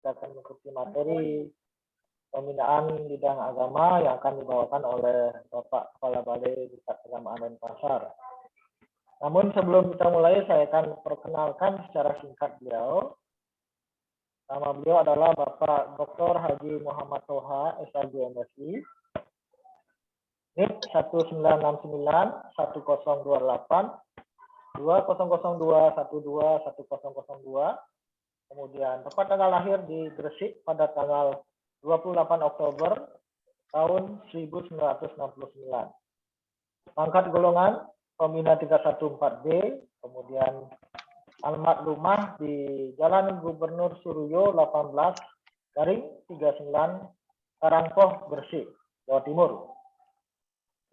kita akan mengikuti materi pembinaan bidang agama yang akan dibawakan oleh Bapak Kepala Balai Diklat Keagamaan Denpasar. Namun sebelum kita mulai, saya akan perkenalkan secara singkat beliau. Nama beliau adalah Bapak Dr. Haji Muhammad Toha, SAG MSI. NIP 1969 1028 2002 12 1002. Kemudian tempat tanggal lahir di Gresik pada tanggal 28 Oktober tahun 1969. Pangkat golongan Pembina 314B, kemudian alamat rumah di Jalan Gubernur Suruyo 18/39 Karangpoh, Gresik, Jawa Timur.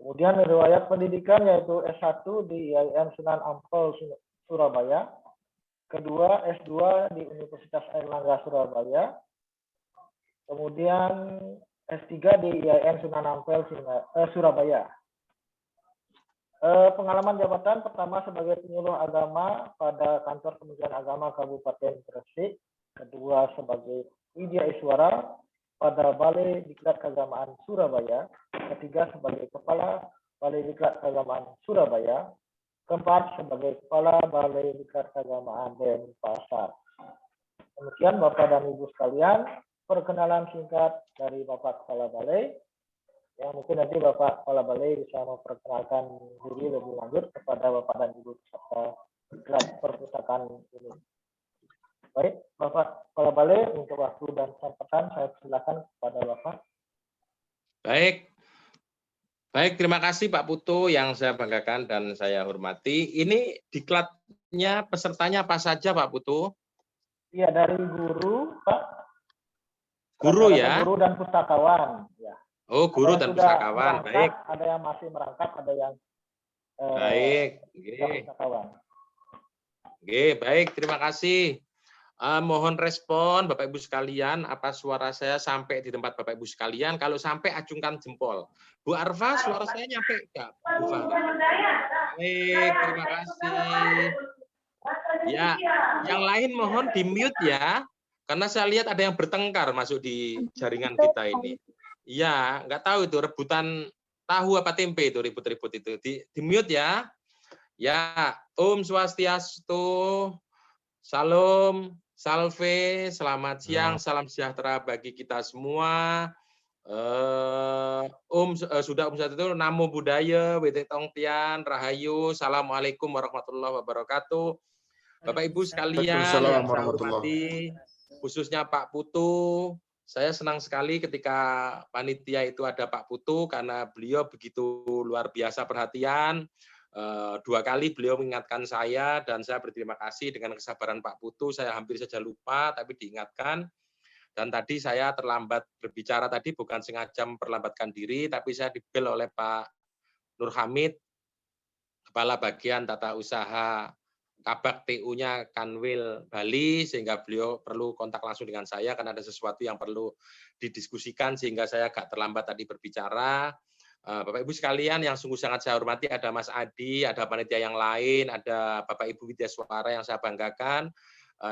Kemudian riwayat pendidikan yaitu S1 di IAIN Sunan Ampel, Surabaya, kedua S2 di Universitas Airlangga, Surabaya, kemudian S3 di IAIN Sunan Ampel, Surabaya. Pengalaman jabatan pertama sebagai penyuluh agama pada Kantor Kementerian Agama Kabupaten Gresik, kedua sebagai Widya Iswara pada Balai Diklat Keagamaan Surabaya, ketiga sebagai Kepala Balai Diklat Keagamaan Surabaya, keempat sebagai Kepala Balai Diklat Keagamaan Denpasar. Demikian Bapak dan Ibu sekalian, perkenalan singkat dari Bapak Kepala Balai. Ya, mungkin nanti Bapak Kepala Balai bisa memperkenalkan diri lebih lanjut kepada Bapak dan Ibu peserta diklat perpustakaan ini. Baik, Bapak Kepala Balai, untuk waktu dan kesempatan saya persilakan kepada Bapak. Baik, terima kasih Pak Putu yang saya banggakan dan saya hormati. Ini diklatnya pesertanya apa saja Pak Putu? Iya, dari guru, Pak. Guru ya? Guru dan pustakawan. Ya. Oh, guru dan pustakawan, baik. Ada yang masih merangkap, ada yang baik. Baik, terima kasih. Mohon respon Bapak Ibu sekalian, apa suara saya sampai di tempat Bapak Ibu sekalian? Kalau sampai acungkan jempol. Bu Arfa, suara saya nyampe enggak? Bu Fahri? Baik, terima kasih. Ya, yang lain mohon di-mute ya. Karena saya lihat ada yang bertengkar masuk di jaringan kita ini. Iya, nggak tahu itu rebutan tahu apa tempe itu, ribut-ribut itu. Di-mute ya. Ya, Om Swastiastu, Salam, Salve, selamat siang, salam sejahtera bagi kita semua. Sudah Om Satu, Namo Buddhaya, Wete Tongtian, Rahayu, Assalamualaikum warahmatullahi wabarakatuh. Bapak Ibu sekalian yang saya hormati, khususnya Pak Putu, saya senang sekali ketika panitia itu ada Pak Putu karena beliau begitu luar biasa perhatian. 2 kali beliau mengingatkan saya dan saya berterima kasih dengan kesabaran Pak Putu. Saya hampir saja lupa tapi diingatkan. Dan tadi saya terlambat berbicara tadi bukan sengaja memperlambatkan diri, tapi saya dibel oleh Pak Nur Hamid, Kepala Bagian Tata Usaha Kabak TU-nya Kanwil Bali, sehingga beliau perlu kontak langsung dengan saya karena ada sesuatu yang perlu didiskusikan sehingga saya agak terlambat tadi berbicara. Bapak Ibu sekalian yang sungguh sangat saya hormati, ada Mas Adi, ada panitia yang lain, ada Bapak Ibu Widya Suara yang saya banggakan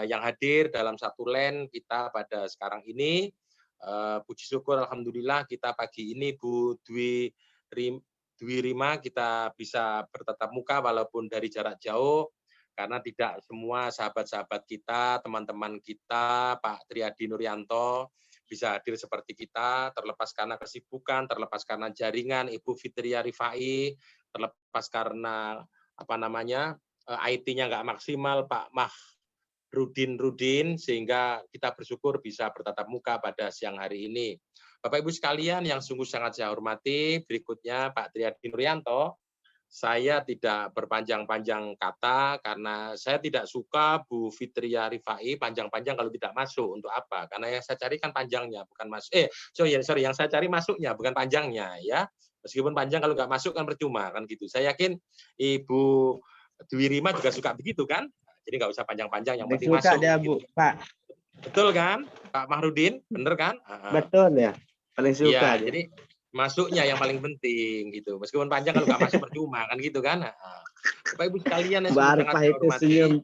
yang hadir dalam satu LAN kita pada sekarang ini. Puji syukur alhamdulillah kita pagi ini Bu Dwi Rima kita bisa bertatap muka walaupun dari jarak jauh. Karena tidak semua sahabat-sahabat kita, teman-teman kita, Pak Triadi Nuryanto bisa hadir seperti kita, terlepas karena kesibukan, terlepas karena jaringan, Ibu Fitria Rifai, terlepas karena IT-nya nggak maksimal, Pak Rudin, sehingga kita bersyukur bisa bertatap muka pada siang hari ini. Bapak Ibu sekalian yang sungguh sangat saya hormati, berikutnya Pak Triadi Nuryanto. Saya tidak berpanjang-panjang kata karena saya tidak suka Bu Fitria Rifai panjang-panjang kalau tidak masuk. Untuk apa? Karena yang saya cari kan panjangnya, bukan masuk. Sorry, yang saya cari masuknya, bukan panjangnya ya. Meskipun panjang kalau nggak masuk kan percuma kan gitu. Saya yakin Ibu Dwi Rima juga suka begitu kan. Jadi nggak usah panjang-panjang, yang penting masuk. Suka dia Bu, Pak. Betul kan, Pak Mahrudin? Bener kan? Betul ya. Paling suka. Ya, jadi masuknya yang paling penting gitu. Meskipun panjang kalau nggak masuk percuma kan gitu kan. Bapak Ibu sekalian yang sangat saya hormati.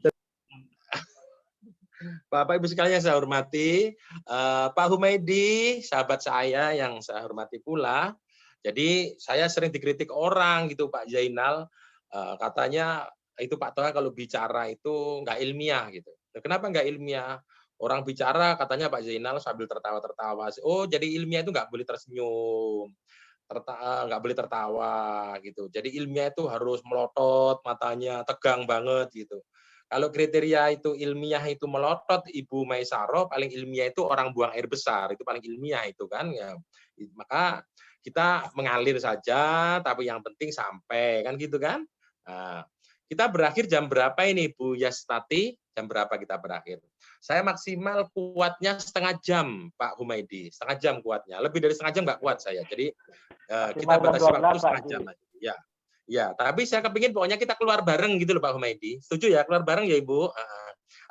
Bapak Ibu sekalian yang saya hormati, Pak Humaydi, sahabat saya yang saya hormati pula. Jadi saya sering dikritik orang gitu Pak Zainal, katanya itu Pak Toha kalau bicara itu nggak ilmiah gitu. Nah, kenapa nggak ilmiah? Orang bicara katanya Pak Zainal sambil tertawa-tertawa. Oh jadi ilmiah itu nggak boleh tersenyum, nggak boleh tertawa gitu. Jadi ilmiah itu harus melotot matanya, tegang banget gitu. Kalau kriteria itu ilmiah itu melotot, Ibu Maisaro paling ilmiah itu orang buang air besar, itu paling ilmiah itu kan ya. Maka kita mengalir saja, tapi yang penting sampai kan gitu kan. Nah, kita berakhir jam berapa ini Bu Yastati? Jam berapa kita berakhir? Saya maksimal kuatnya setengah jam Pak Humaydi, setengah jam kuatnya. Lebih dari setengah jam nggak kuat saya. Jadi kita Maksimal jam batasi waktu 12, Pak setengah Haji. jam aja. Ya, ya. Tapi saya kepingin pokoknya kita keluar bareng gitu loh Pak Humaydi. Setuju ya keluar bareng ya Ibu?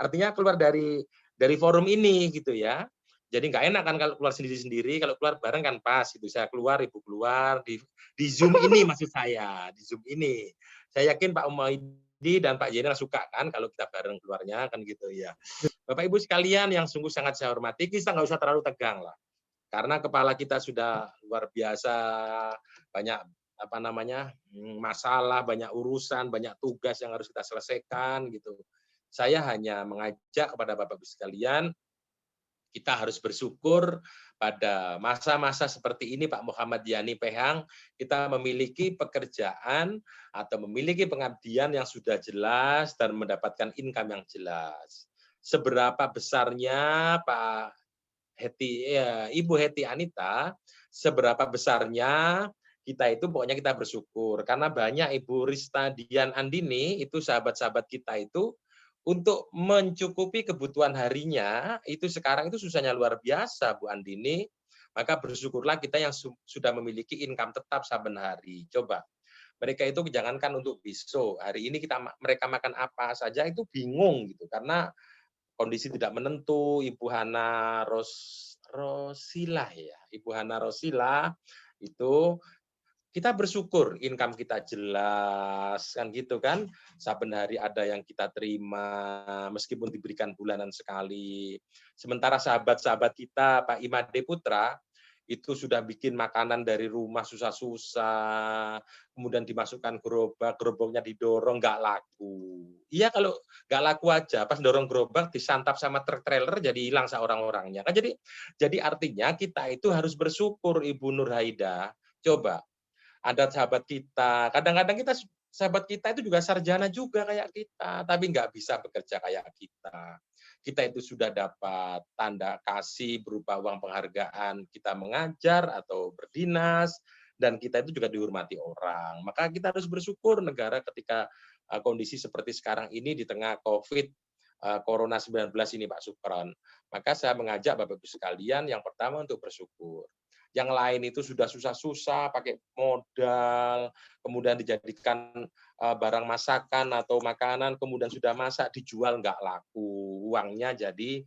Artinya keluar dari forum ini gitu ya. Jadi nggak enak kan kalau keluar sendiri-sendiri. Kalau keluar bareng kan pas gitu. Saya keluar, Ibu keluar di Zoom ini maksud saya, di Zoom ini. Saya yakin Pak Humaydi dan Pak Jenderal suka kan kalau kita bareng keluarnya kan gitu ya. Bapak Ibu sekalian yang sungguh sangat saya hormati, kita nggak usah terlalu tegang lah. Karena kepala kita sudah luar biasa banyak masalah, banyak urusan, banyak tugas yang harus kita selesaikan gitu. Saya hanya mengajak kepada Bapak Ibu sekalian, kita harus bersyukur pada masa-masa seperti ini Pak Muhammad Yani Pehang, kita memiliki pekerjaan atau memiliki pengabdian yang sudah jelas dan mendapatkan income yang jelas. Seberapa besarnya Pak Ibu Heti Anita, seberapa besarnya kita itu pokoknya kita bersyukur. Karena banyak Ibu Rista Dian Andini, itu sahabat-sahabat kita itu, untuk mencukupi kebutuhan harinya, itu sekarang itu susahnya luar biasa Bu Andini, maka bersyukurlah kita yang sudah memiliki income tetap saben hari. Coba, mereka itu jangankan untuk besok, hari ini mereka makan apa saja itu bingung gitu, karena kondisi tidak menentu. Ibu Hana Rosilah ya, Ibu Hana Rosilah itu kita bersyukur income kita jelas kan gitu kan, saben hari ada yang kita terima meskipun diberikan bulanan sekali. Sementara sahabat-sahabat kita Pak Imade Putra itu sudah bikin makanan dari rumah susah-susah, kemudian dimasukkan gerobak, gerobaknya didorong nggak laku. Iya kalau nggak laku aja, pas dorong gerobak disantap sama truk trailer jadi hilang seorang-orangnya. Kan jadi artinya kita itu harus bersyukur Ibu Nur Haida. Coba ada sahabat kita, kadang-kadang sahabat kita itu juga sarjana juga kayak kita, tapi nggak bisa bekerja kayak kita. Kita itu sudah dapat tanda kasih berupa uang penghargaan, kita mengajar atau berdinas, dan kita itu juga dihormati orang. Maka kita harus bersyukur negara ketika kondisi seperti sekarang ini di tengah COVID, Corona 19 ini Pak Supran. Maka saya mengajak Bapak-Ibu sekalian yang pertama untuk bersyukur. Yang lain itu sudah susah-susah pakai modal, kemudian dijadikan barang masakan atau makanan, kemudian sudah masak dijual nggak laku, uangnya jadi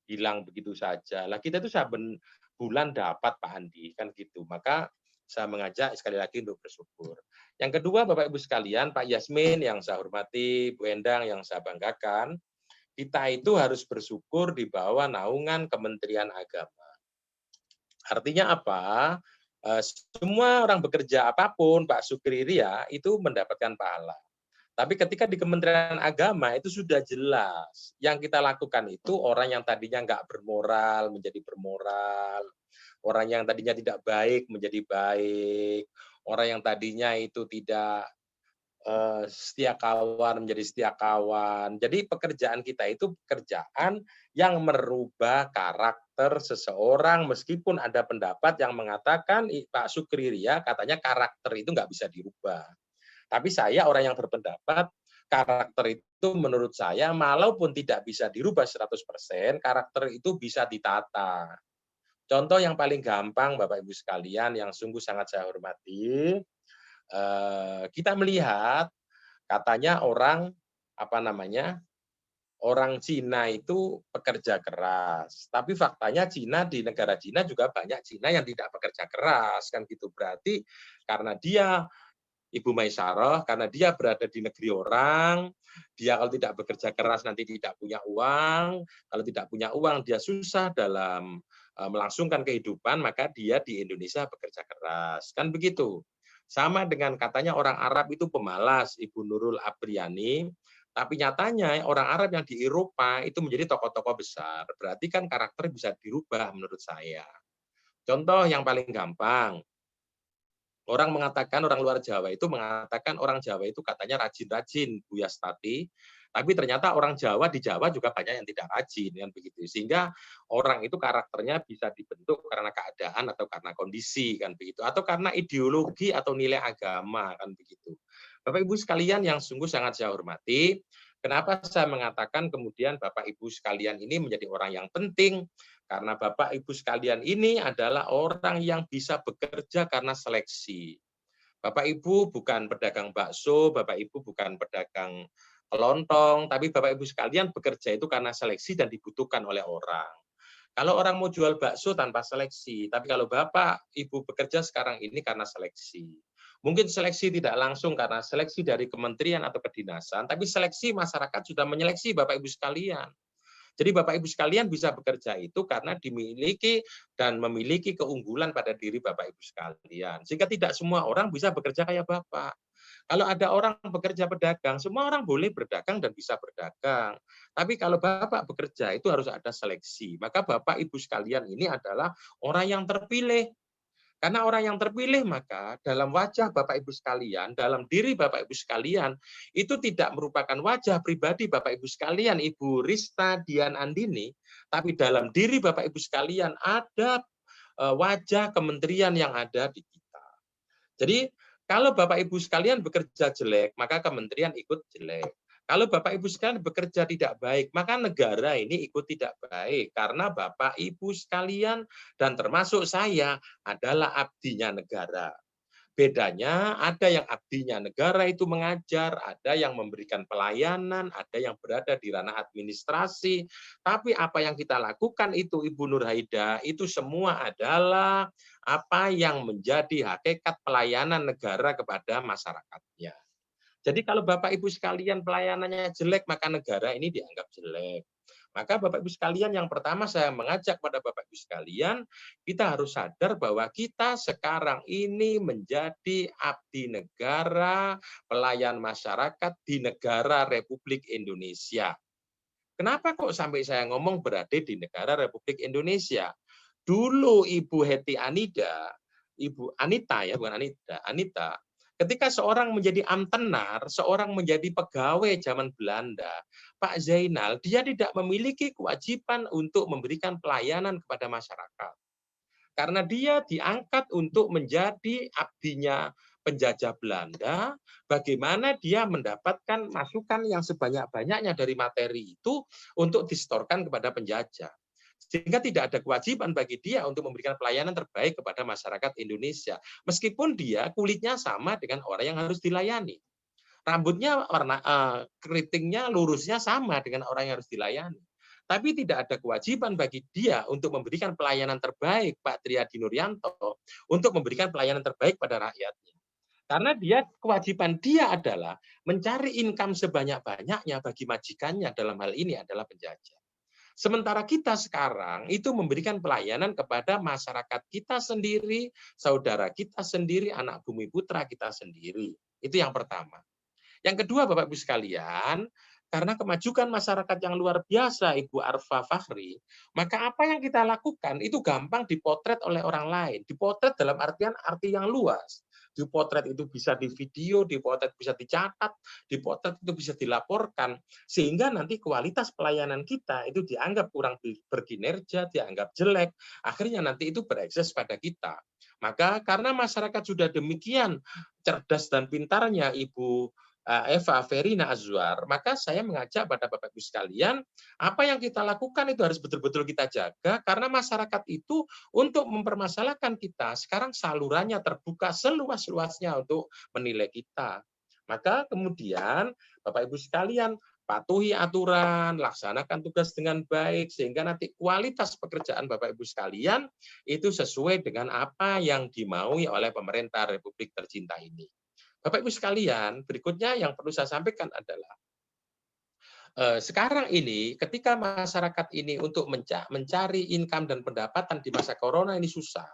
hilang begitu saja. Lah kita itu saben bulan dapat Pak Andi kan gitu. Maka saya mengajak sekali lagi untuk bersyukur. Yang kedua Bapak Ibu sekalian, Pak Yasmin yang saya hormati, Bu Endang yang saya banggakan, kita itu harus bersyukur di bawah naungan Kementerian Agama. Artinya apa? Semua orang bekerja apapun, Pak Sukri Ria, itu mendapatkan pahala. Tapi ketika di Kementerian Agama itu sudah jelas. Yang kita lakukan itu orang yang tadinya nggak bermoral menjadi bermoral. Orang yang tadinya tidak baik menjadi baik. Orang yang tadinya itu tidak setia kawan menjadi setia kawan. Jadi pekerjaan kita itu pekerjaan yang merubah karakter seseorang meskipun ada pendapat yang mengatakan Pak Sukri Ria katanya karakter itu nggak bisa dirubah. Tapi saya orang yang berpendapat karakter itu menurut saya walaupun tidak bisa dirubah 100%, karakter itu bisa ditata. Contoh yang paling gampang Bapak Ibu sekalian yang sungguh sangat saya hormati, kita melihat katanya orang orang Cina itu pekerja keras, tapi faktanya di negara Cina juga banyak Cina yang tidak bekerja keras kan gitu. Berarti karena dia Ibu Maisarah, karena dia berada di negeri orang, dia kalau tidak bekerja keras nanti tidak punya uang, kalau tidak punya uang dia susah dalam melangsungkan kehidupan, maka dia di Indonesia bekerja keras. Kan begitu. Sama dengan katanya orang Arab itu pemalas, Ibu Nurul Apriani, tapi nyatanya orang Arab yang di Eropa itu menjadi tokoh-tokoh besar. Berarti kan karakter bisa dirubah menurut saya. Contoh yang paling gampang, orang mengatakan, orang luar Jawa itu mengatakan orang Jawa itu katanya rajin-rajin, Buya Stati, tapi ternyata orang Jawa di Jawa juga banyak yang tidak rajin, kan begitu. Sehingga orang itu karakternya bisa dibentuk karena keadaan atau karena kondisi, kan begitu, atau karena ideologi atau nilai agama, kan begitu. Bapak Ibu sekalian yang sungguh sangat saya hormati, kenapa saya mengatakan kemudian Bapak Ibu sekalian ini menjadi orang yang penting? Karena Bapak Ibu sekalian ini adalah orang yang bisa bekerja karena seleksi. Bapak Ibu bukan pedagang bakso, Bapak Ibu bukan pedagang kelontong, tapi Bapak Ibu sekalian bekerja itu karena seleksi dan dibutuhkan oleh orang. Kalau orang mau jual bakso tanpa seleksi, tapi kalau Bapak Ibu bekerja sekarang ini karena seleksi. Mungkin seleksi tidak langsung karena seleksi dari kementerian atau kedinasan, tapi seleksi masyarakat sudah menyeleksi Bapak Ibu sekalian. Jadi Bapak Ibu sekalian bisa bekerja itu karena dimiliki dan memiliki keunggulan pada diri Bapak Ibu sekalian. Sehingga tidak semua orang bisa bekerja kayak Bapak. Kalau ada orang bekerja pedagang, semua orang boleh berdagang dan bisa berdagang. Tapi kalau Bapak bekerja itu harus ada seleksi. Maka Bapak Ibu sekalian ini adalah orang yang terpilih. Karena orang yang terpilih maka dalam wajah Bapak Ibu sekalian, dalam diri Bapak Ibu sekalian, itu tidak merupakan wajah pribadi Bapak Ibu sekalian, Ibu Rista Dian Andini, tapi dalam diri Bapak Ibu sekalian ada wajah kementerian yang ada di kita. Jadi kalau Bapak Ibu sekalian bekerja jelek, maka kementerian ikut jelek. Kalau Bapak Ibu sekalian bekerja tidak baik, maka negara ini ikut tidak baik. Karena Bapak Ibu sekalian dan termasuk saya adalah abdinya negara. Bedanya ada yang abdinya negara itu mengajar, ada yang memberikan pelayanan, ada yang berada di ranah administrasi. Tapi apa yang kita lakukan itu Ibu Nur Haida, itu semua adalah apa yang menjadi hakikat pelayanan negara kepada masyarakatnya. Jadi kalau Bapak Ibu sekalian pelayanannya jelek, maka negara ini dianggap jelek. Maka Bapak Ibu sekalian yang pertama saya mengajak pada Bapak Ibu sekalian, kita harus sadar bahwa kita sekarang ini menjadi abdi negara, pelayan masyarakat di negara Republik Indonesia. Kenapa kok sampai saya ngomong berada di negara Republik Indonesia? Dulu Ibu Heti Anida, Ibu Anita ya, bukan Anita, Anita, ketika seorang menjadi amtenar, seorang menjadi pegawai zaman Belanda, Pak Zainal, dia tidak memiliki kewajiban untuk memberikan pelayanan kepada masyarakat. Karena dia diangkat untuk menjadi abdinya penjajah Belanda, bagaimana dia mendapatkan masukan yang sebanyak-banyaknya dari materi itu untuk disetorkan kepada penjajah. Sehingga tidak ada kewajiban bagi dia untuk memberikan pelayanan terbaik kepada masyarakat Indonesia. Meskipun dia kulitnya sama dengan orang yang harus dilayani. Rambutnya warna keritingnya lurusnya sama dengan orang yang harus dilayani. Tapi tidak ada kewajiban bagi dia untuk memberikan pelayanan terbaik, Pak Triadi Nuryanto, untuk memberikan pelayanan terbaik pada rakyatnya. Karena kewajiban dia adalah mencari income sebanyak-banyaknya bagi majikannya, dalam hal ini adalah penjajah. Sementara kita sekarang itu memberikan pelayanan kepada masyarakat kita sendiri, saudara kita sendiri, anak bumi putra kita sendiri. Itu yang pertama. Yang kedua, Bapak Ibu sekalian, karena kemajuan masyarakat yang luar biasa, Ibu Arfa Fakhri, maka apa yang kita lakukan itu gampang dipotret oleh orang lain. Dipotret dalam arti yang luas. Dipotret itu bisa di video, dipotret bisa dicatat, dipotret itu bisa dilaporkan, sehingga nanti kualitas pelayanan kita itu dianggap kurang berkinerja, dianggap jelek, akhirnya nanti itu berekses pada kita. Maka karena masyarakat sudah demikian cerdas dan pintarnya Ibu Eva Verina Azwar, maka saya mengajak pada Bapak Ibu sekalian, apa yang kita lakukan itu harus betul-betul kita jaga, karena masyarakat itu untuk mempermasalahkan kita, sekarang salurannya terbuka seluas-luasnya untuk menilai kita. Maka kemudian Bapak Ibu sekalian, patuhi aturan, laksanakan tugas dengan baik, sehingga nanti kualitas pekerjaan Bapak Ibu sekalian itu sesuai dengan apa yang dimaui oleh pemerintah Republik tercinta ini. Bapak Ibu sekalian, berikutnya yang perlu saya sampaikan adalah sekarang ini ketika masyarakat ini untuk mencari income dan pendapatan di masa corona ini susah.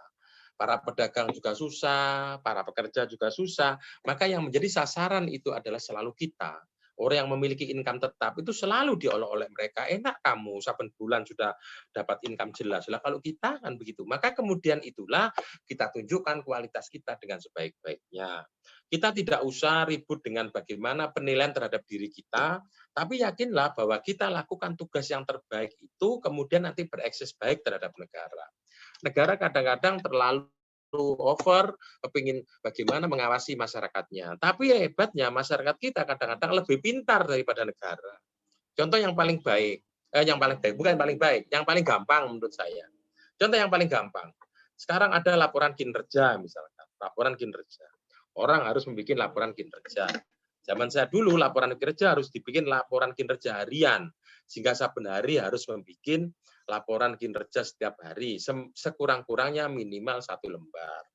Para pedagang juga susah, para pekerja juga susah, maka yang menjadi sasaran itu adalah selalu kita. Orang yang memiliki income tetap itu selalu diolok oleh mereka. Enak kamu, saben bulan sudah dapat income jelas. Lah kalau kita kan begitu. Maka kemudian itulah kita tunjukkan kualitas kita dengan sebaik-baiknya. Kita tidak usah ribut dengan bagaimana penilaian terhadap diri kita, tapi yakinlah bahwa kita lakukan tugas yang terbaik itu kemudian nanti berekses baik terhadap negara. Negara kadang-kadang terlalu over, kepingin bagaimana mengawasi masyarakatnya. Tapi hebatnya masyarakat kita kadang-kadang lebih pintar daripada negara. Contoh yang paling baik, bukan paling baik, yang paling gampang menurut saya. Contoh yang paling gampang. Sekarang ada laporan kinerja misalkan, laporan kinerja. Orang harus membuat laporan kinerja. Zaman saya dulu laporan kinerja harus dibikin laporan kinerja harian, sehingga saben hari harus membuat laporan kinerja setiap hari, sekurang-kurangnya minimal 1 lembar.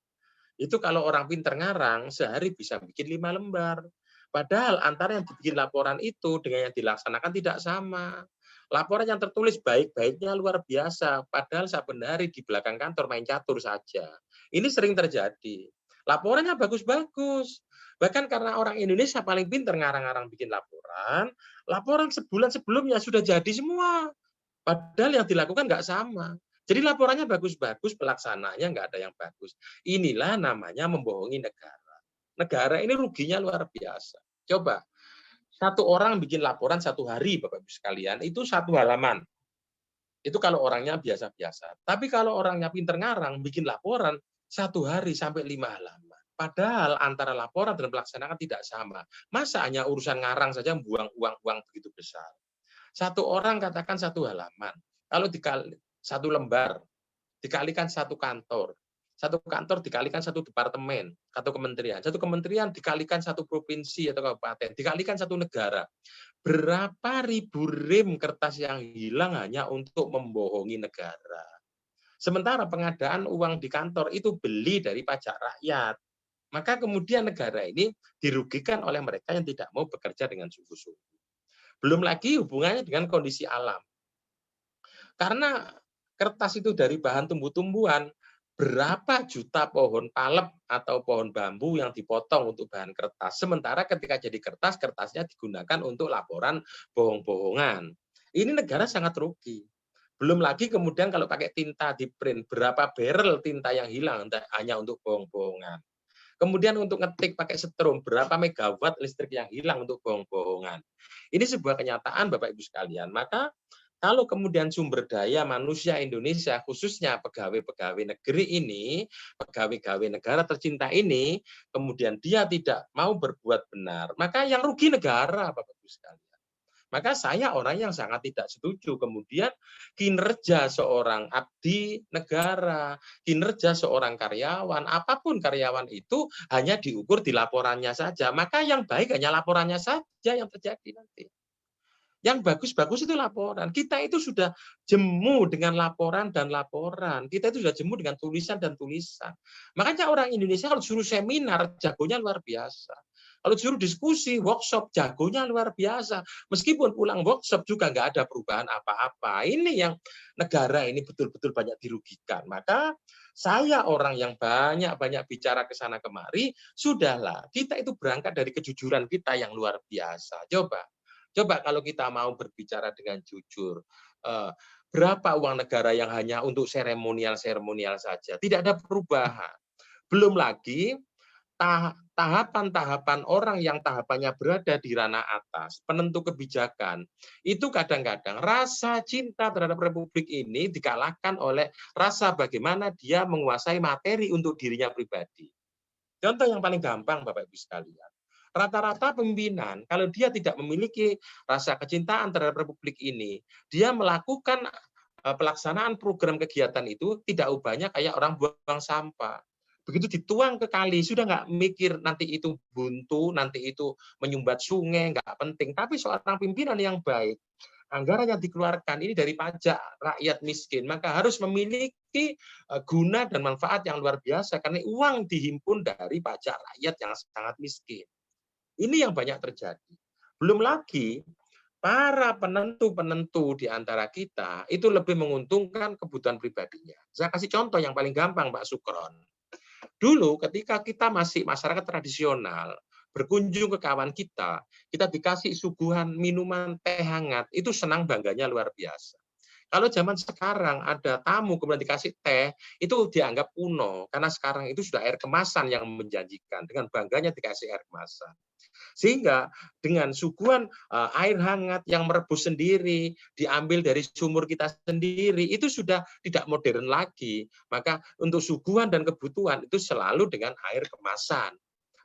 Itu kalau orang pinter ngarang, sehari bisa bikin 5 lembar. Padahal antara yang dibikin laporan itu dengan yang dilaksanakan tidak sama. Laporan yang tertulis baik-baiknya luar biasa, padahal saben hari di belakang kantor main catur saja. Ini sering terjadi. Laporannya bagus-bagus. Bahkan karena orang Indonesia paling pinter ngarang-ngarang bikin laporan, laporan sebulan sebelumnya sudah jadi semua. Padahal yang dilakukan nggak sama. Jadi laporannya bagus-bagus, pelaksanaannya nggak ada yang bagus. Inilah namanya membohongi negara. Negara ini ruginya luar biasa. Coba, satu orang bikin laporan 1 hari, Bapak Ibu sekalian, itu 1 halaman. Itu kalau orangnya biasa-biasa. Tapi kalau orangnya pinter ngarang, bikin laporan 1 hari sampai 5 halaman. Padahal antara laporan dan pelaksanaan tidak sama. Masa hanya urusan ngarang saja buang uang begitu besar. 1 orang katakan 1 halaman. Kalau dikali 1 lembar, dikalikan 1 kantor. 1 kantor dikalikan 1 departemen, 1 kementerian. 1 kementerian dikalikan 1 provinsi atau kabupaten, dikalikan 1 negara. Berapa ribu rem kertas yang hilang hanya untuk membohongi negara. Sementara pengadaan uang di kantor itu beli dari pajak rakyat. Maka kemudian negara ini dirugikan oleh mereka yang tidak mau bekerja dengan sungguh-sungguh. Belum lagi hubungannya dengan kondisi alam. Karena kertas itu dari bahan tumbuh-tumbuhan, berapa juta pohon palem atau pohon bambu yang dipotong untuk bahan kertas. Sementara ketika jadi kertas, kertasnya digunakan untuk laporan bohong-bohongan. Ini negara sangat rugi. Belum lagi kemudian kalau pakai tinta di print, berapa barrel tinta yang hilang hanya untuk bohong-bohongan. Kemudian untuk ngetik pakai setrum, berapa megawatt listrik yang hilang untuk bohong-bohongan. Ini sebuah kenyataan Bapak Ibu sekalian. Maka kalau kemudian sumber daya manusia Indonesia, khususnya pegawai-pegawai negeri ini, pegawai-pegawai negara tercinta ini, kemudian dia tidak mau berbuat benar, maka yang rugi negara, Bapak Ibu sekalian. Maka saya orang yang sangat tidak setuju kemudian kinerja seorang abdi negara, kinerja seorang karyawan, apapun karyawan itu hanya diukur di laporannya saja. Maka yang baik hanya laporannya saja yang terjadi nanti. Yang bagus-bagus itu laporan. Kita itu sudah jemu dengan laporan dan laporan. Kita itu sudah jemu dengan tulisan dan tulisan. Makanya orang Indonesia kalau suruh seminar, jagonya luar biasa. Kalau suruh diskusi, workshop, jagonya luar biasa. Meskipun pulang workshop juga nggak ada perubahan apa-apa. Ini yang negara ini betul-betul banyak dirugikan. Maka saya orang yang banyak-banyak bicara ke sana kemari, sudahlah. Kita itu berangkat dari kejujuran kita yang luar biasa. Coba kalau kita mau berbicara dengan jujur, berapa uang negara yang hanya untuk seremonial saja, tidak ada perubahan. Belum lagi tahapan-tahapan orang yang tahapannya berada di ranah atas, penentu kebijakan, itu kadang-kadang rasa cinta terhadap Republik ini dikalahkan oleh rasa bagaimana dia menguasai materi untuk dirinya pribadi. Contoh yang paling gampang, Bapak Ibu sekalian. Rata-rata pimpinan, kalau dia tidak memiliki rasa kecintaan terhadap Republik ini, dia melakukan pelaksanaan program kegiatan itu tidak ubahnya kayak orang buang sampah. Begitu dituang ke kali, sudah nggak mikir nanti itu buntu, nanti itu menyumbat sungai, nggak penting. Tapi seorang pimpinan yang baik, anggaran yang dikeluarkan ini dari pajak rakyat miskin, maka harus memiliki guna dan manfaat yang luar biasa karena uang dihimpun dari pajak rakyat yang sangat miskin. Ini yang banyak terjadi. Belum lagi para penentu-penentu di antara kita itu lebih menguntungkan kebutuhan pribadinya. Saya kasih contoh yang paling gampang, Pak Sukron. Dulu ketika kita masih masyarakat tradisional, berkunjung ke kawan kita dikasih suguhan minuman teh hangat, itu senang bangganya luar biasa. Kalau zaman sekarang ada tamu kemudian dikasih teh, itu dianggap kuno karena sekarang itu sudah air kemasan yang menjanjikan, dengan bangganya dikasih air kemasan. Sehingga dengan suguhan air hangat yang merebus sendiri, diambil dari sumur kita sendiri, itu sudah tidak modern lagi. Maka untuk suguhan dan kebutuhan itu selalu dengan air kemasan.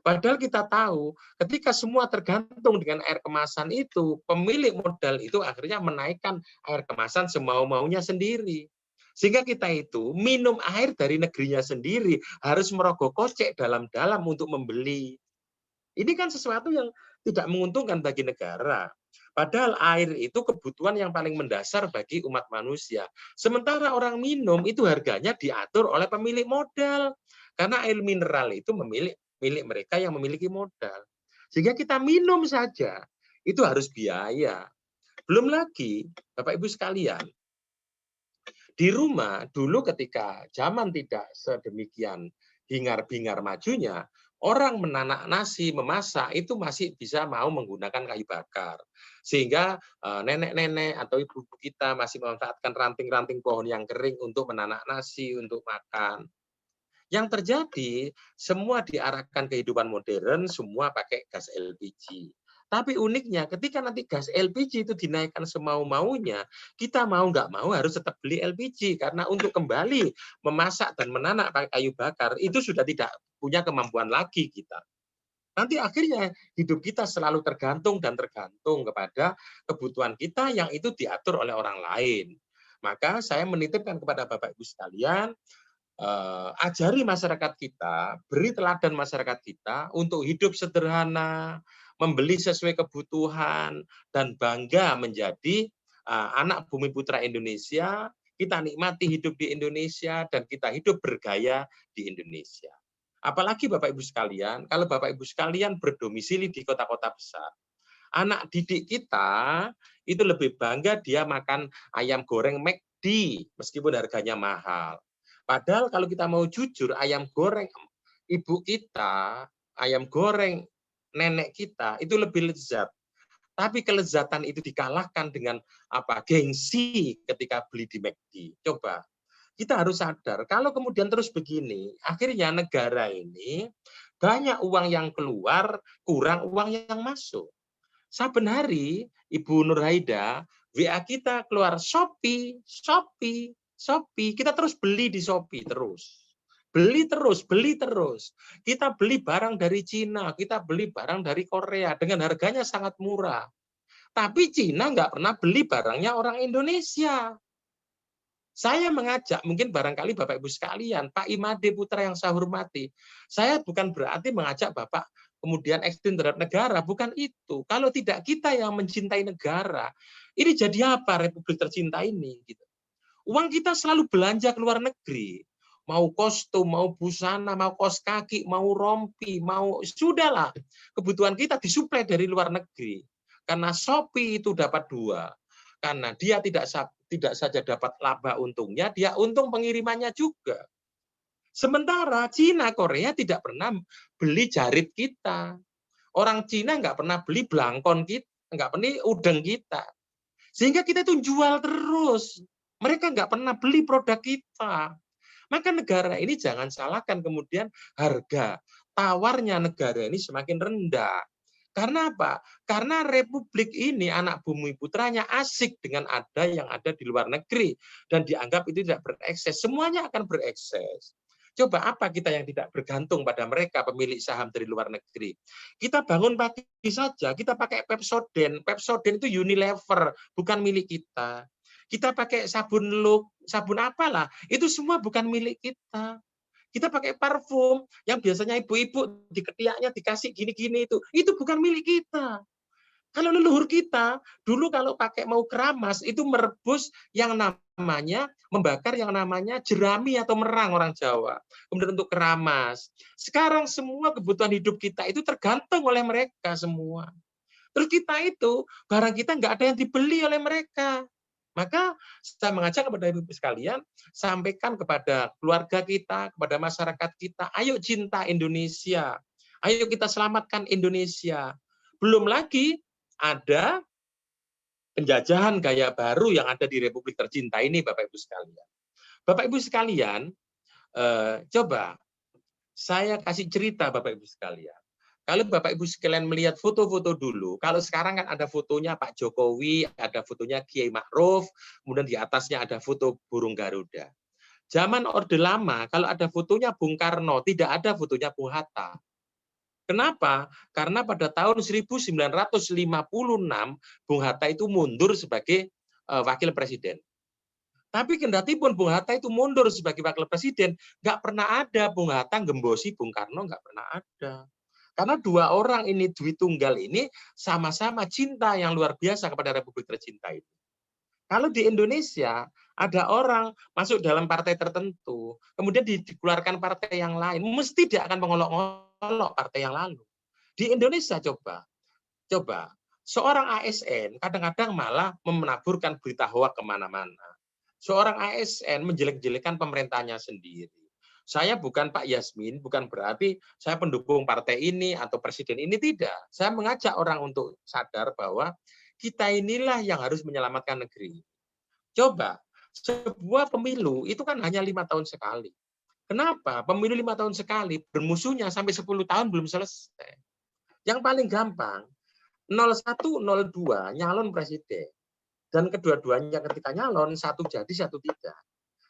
Padahal kita tahu ketika semua tergantung dengan air kemasan itu, pemilik modal itu akhirnya menaikkan air kemasan semau-maunya sendiri. Sehingga kita itu minum air dari negerinya sendiri harus merogoh kocek dalam-dalam untuk membeli. Ini kan sesuatu yang tidak menguntungkan bagi negara. Padahal air itu kebutuhan yang paling mendasar bagi umat manusia. Sementara orang minum itu harganya diatur oleh pemilik modal. Karena air mineral itu milik mereka yang memiliki modal. Sehingga kita minum saja itu harus biaya. Belum lagi, Bapak Ibu sekalian, di rumah dulu ketika zaman tidak sedemikian hingar-bingar majunya, orang menanak nasi, memasak itu masih bisa mau menggunakan kayu bakar. Sehingga nenek-nenek atau ibu kita masih memanfaatkan ranting-ranting pohon yang kering untuk menanak nasi, untuk makan. Yang terjadi, semua diarahkan kehidupan modern, semua pakai gas LPG. Tapi uniknya, ketika nanti gas LPG itu dinaikkan semau-maunya, kita mau nggak mau harus tetap beli LPG. Karena untuk kembali memasak dan menanak pakai kayu bakar, itu sudah tidak punya kemampuan lagi kita. Nanti akhirnya hidup kita selalu tergantung kepada kebutuhan kita yang itu diatur oleh orang lain. Maka saya menitipkan kepada Bapak Ibu sekalian, ajari masyarakat kita, beri teladan masyarakat kita untuk hidup sederhana, membeli sesuai kebutuhan, dan bangga menjadi anak bumi putra Indonesia. Kita nikmati hidup di Indonesia dan kita hidup bergaya di Indonesia. Apalagi Bapak Ibu sekalian, kalau Bapak Ibu sekalian berdomisili di kota-kota besar, anak didik kita itu lebih bangga dia makan ayam goreng McD meskipun harganya mahal. Padahal kalau kita mau jujur, ayam goreng ibu kita, ayam goreng nenek kita itu lebih lezat. Tapi kelezatan itu dikalahkan dengan gengsi ketika beli di McD. Coba, kita harus sadar, kalau kemudian terus begini, akhirnya negara ini banyak uang yang keluar, kurang uang yang masuk. Saben hari, Ibu Nurhaida, WA kita keluar Shopee. Kita terus beli di Shopee terus. Beli terus. Kita beli barang dari Cina, kita beli barang dari Korea dengan harganya sangat murah. Tapi Cina nggak pernah beli barangnya orang Indonesia. Saya mengajak, mungkin barangkali Bapak Ibu sekalian, Pak Imade Putra yang saya hormati, saya bukan berarti mengajak Bapak kemudian ekstrim terhadap negara, bukan itu. Kalau tidak kita yang mencintai negara, ini jadi apa Republik tercinta ini? Gitu. Uang kita selalu belanja ke luar negeri. Mau kostum, mau busana, mau kaos kaki, mau rompi, mau sudahlah. Kebutuhan kita disuplai dari luar negeri. Karena Shopee itu dapat dua. Karena dia tidak saja dapat laba untungnya, dia untung pengirimannya juga. Sementara Cina, Korea tidak pernah beli jarit kita. Orang Cina nggak pernah beli belangkon kita, nggak pernah udang kita. Sehingga kita itu jual terus. Mereka nggak pernah beli produk kita. Maka negara ini jangan salahkan kemudian harga tawarnya negara ini semakin rendah. Karena apa? Karena Republik ini anak bumi putranya asik dengan ada yang ada di luar negeri. Dan dianggap itu tidak berekses. Semuanya akan berekses. Coba apa kita yang tidak bergantung pada mereka pemilik saham dari luar negeri. Kita bangun pagi saja, kita pakai Pepsodent. Pepsodent itu Unilever, bukan milik kita. Kita pakai sabun Look, sabun apalah, itu semua bukan milik kita. Kita pakai parfum yang biasanya ibu-ibu di ketiaknya dikasih gini-gini itu bukan milik kita. Kalau leluhur kita dulu kalau pakai mau keramas itu merebus yang namanya membakar yang namanya jerami atau merang orang Jawa. Kemudian untuk keramas. Sekarang semua kebutuhan hidup kita itu tergantung oleh mereka semua. Terus kita itu barang kita nggak ada yang dibeli oleh mereka. Maka saya mengajak kepada ibu sekalian, sampaikan kepada keluarga kita, kepada masyarakat kita, ayo cinta Indonesia. Ayo kita selamatkan Indonesia. Belum lagi ada penjajahan gaya baru yang ada di Republik tercinta ini, Bapak Ibu sekalian. Bapak Ibu sekalian, coba saya kasih cerita Bapak Ibu sekalian. Kalau Bapak Ibu sekalian melihat foto-foto dulu, kalau sekarang kan ada fotonya Pak Jokowi, ada fotonya Kiai Ma'ruf, kemudian di atasnya ada foto burung Garuda. Zaman Orde Lama, kalau ada fotonya Bung Karno, tidak ada fotonya Bung Hatta. Kenapa? Karena pada tahun 1956, Bung Hatta itu mundur sebagai wakil presiden. Tapi kendatipun Bung Hatta itu mundur sebagai wakil presiden, nggak pernah ada Bung Hatta gembosi Bung Karno, nggak pernah ada. Karena dua orang ini, Dwi Tunggal ini, sama-sama cinta yang luar biasa kepada Republik tercinta itu. Kalau di Indonesia, ada orang masuk dalam partai tertentu, kemudian dikeluarkan partai yang lain, mesti dia akan mengolok-olok partai yang lalu. Di Indonesia coba, seorang ASN kadang-kadang malah menaburkan berita hoak kemana-mana. Seorang ASN menjelek-jelekan pemerintahnya sendiri. Saya bukan Pak Yasmin, bukan berarti saya pendukung partai ini atau presiden ini, tidak. Saya mengajak orang untuk sadar bahwa kita inilah yang harus menyelamatkan negeri. Coba, sebuah pemilu itu kan hanya 5 tahun sekali. Kenapa? Pemilu 5 tahun sekali, bermusuhnya sampai 10 tahun belum selesai. Yang paling gampang, 01, 02 nyalon presiden. Dan kedua-duanya ketika nyalon, satu jadi, satu tidak.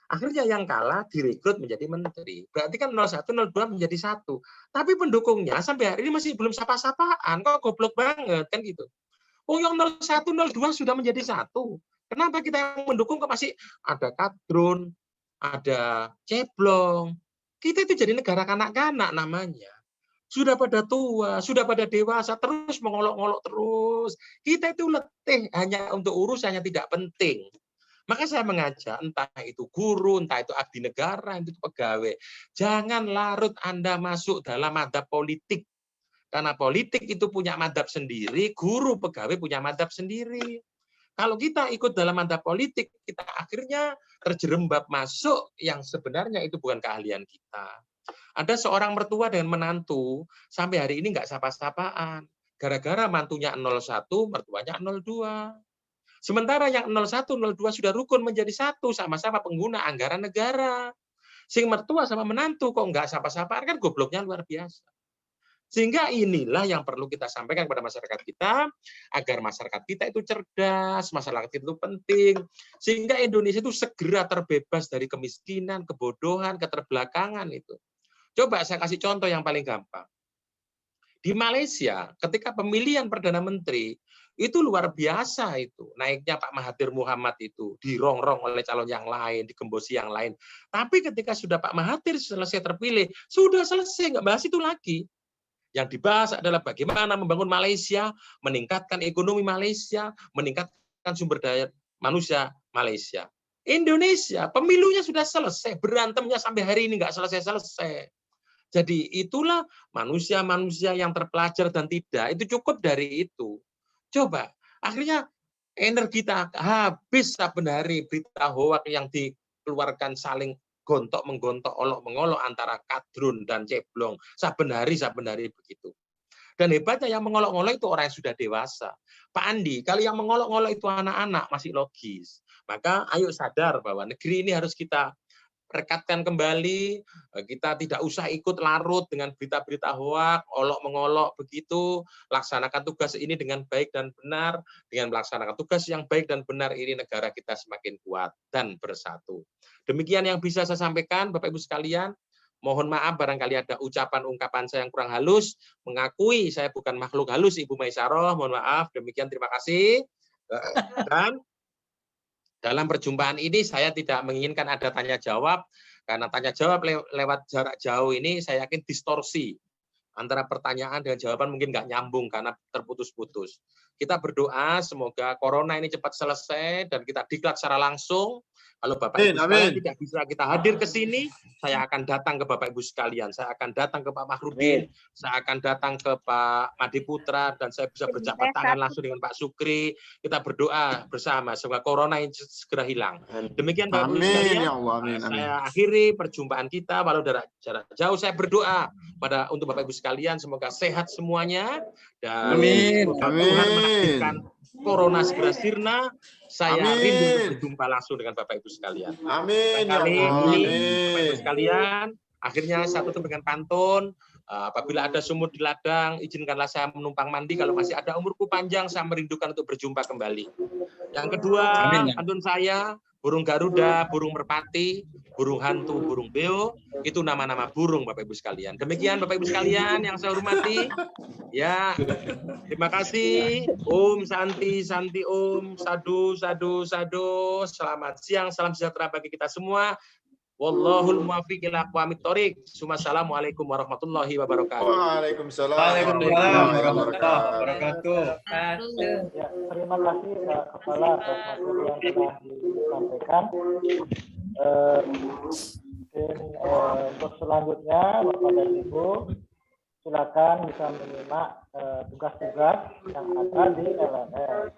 Akhirnya yang kalah direkrut menjadi menteri. Berarti kan 01, 02 menjadi satu. Tapi pendukungnya sampai hari ini masih belum sapa-sapaan. Kok goblok banget, kan gitu. Oh, yang 01, 02 sudah menjadi satu. Kenapa kita yang mendukung kok masih ada kadrun, ada ceblong. Kita itu jadi negara kanak-kanak namanya. Sudah pada tua, sudah pada dewasa, terus mengolok-olok terus. Kita itu letih hanya untuk urusan yang tidak penting. Maka saya mengajak, entah itu guru, entah itu abdi negara, entah itu pegawai, jangan larut Anda masuk dalam madhab politik. Karena politik itu punya madhab sendiri, guru pegawai punya madhab sendiri. Kalau kita ikut dalam madhab politik, kita akhirnya terjerembab masuk yang sebenarnya itu bukan keahlian kita. Ada seorang mertua dengan menantu, sampai hari ini nggak sapa-sapaan. Gara-gara mantunya 01, mertuanya 02. Sementara yang 01, 02 sudah rukun menjadi satu, sama-sama pengguna anggaran negara. Sing mertua sama menantu kok nggak sapa-sapaan, kan gobloknya luar biasa. Sehingga inilah yang perlu kita sampaikan kepada masyarakat kita, agar masyarakat kita itu cerdas, masyarakat kita itu penting, sehingga Indonesia itu segera terbebas dari kemiskinan, kebodohan, keterbelakangan itu. Coba saya kasih contoh yang paling gampang. Di Malaysia, ketika pemilihan Perdana Menteri, itu luar biasa itu. Naiknya Pak Mahathir Muhammad itu, dirongrong oleh calon yang lain, digembosi yang lain. Tapi ketika sudah Pak Mahathir selesai terpilih, sudah selesai, nggak bahas itu lagi. Yang dibahas adalah bagaimana membangun Malaysia, meningkatkan ekonomi Malaysia, meningkatkan sumber daya manusia Malaysia. Indonesia, pemilunya sudah selesai, berantemnya sampai hari ini nggak selesai-selesai. Jadi itulah manusia-manusia yang terpelajar dan tidak, itu cukup dari itu. Coba, akhirnya energi kita habis saben hari berita hoak yang dikeluarkan saling gontok-menggontok, olok-mengolok antara kadrun dan ceblong. Saben hari begitu. Dan hebatnya yang mengolok-ngolok itu orang yang sudah dewasa. Pak Andi, kalau yang mengolok-ngolok itu anak-anak masih logis. Maka ayo sadar bahwa negeri ini harus kita rekatkan kembali, kita tidak usah ikut larut dengan berita-berita hoak, olok-mengolok begitu, laksanakan tugas ini dengan baik dan benar, dengan melaksanakan tugas yang baik dan benar ini negara kita semakin kuat dan bersatu. Demikian yang bisa saya sampaikan, Bapak Ibu sekalian. Mohon maaf barangkali ada ucapan-ungkapan saya yang kurang halus, mengakui saya bukan makhluk halus Ibu Maisaroh, mohon maaf, demikian terima kasih. Dan dalam perjumpaan ini saya tidak menginginkan ada tanya jawab, karena tanya jawab lewat jarak jauh ini saya yakin distorsi antara pertanyaan dengan jawaban mungkin nggak nyambung karena terputus-putus. Kita berdoa semoga corona ini cepat selesai dan kita diklat secara langsung. Kalau Bapak Ibu sekalian tidak bisa kita hadir ke sini, saya akan datang ke Bapak Ibu sekalian. Saya akan datang ke Pak Mahrudin, saya akan datang ke Pak Madi Putra, dan saya bisa berjabat tangan langsung dengan Pak Sukri. Kita berdoa bersama semoga corona ini segera hilang. Demikian Bapak Ibu sekalian, Ya Allah, amin, amin. saya akhiri perjumpaan kita walau jarak jauh. Saya berdoa untuk Bapak Ibu sekalian semoga sehat semuanya dan semoga Tuhan menakdirkan corona segera sirna. Saya rindu untuk berjumpa langsung dengan Bapak Ibu sekalian. Amin. Ya Kali Allah, ini amin. Bapak Ibu sekalian, akhirnya saya tutup dengan pantun. Apabila ada sumur di ladang, izinkanlah saya menumpang mandi. Kalau masih ada umurku panjang, saya merindukan untuk berjumpa kembali. Yang kedua, pantun saya, burung Garuda, burung merpati, burung hantu, burung beo, itu nama-nama burung Bapak Ibu sekalian. Demikian Bapak Ibu sekalian yang saya hormati. Ya, terima kasih. Om Santi, Santi Om, Sadu, Sadu, Sadu. Selamat siang, salam sejahtera bagi kita semua. Wallahul muwaffiq ila aqwamit thoriq. Assalamualaikum warahmatullahi wabarakatuh. Waalaikumsalam Waalaikumsalam warahmatullahi wabarakatuh. Ya, terima kasih Pak Kepala atas materi yang telah disampaikan. Untuk selanjutnya Bapak dan Ibu silakan bisa menyimak tugas-tugas yang ada di LMS.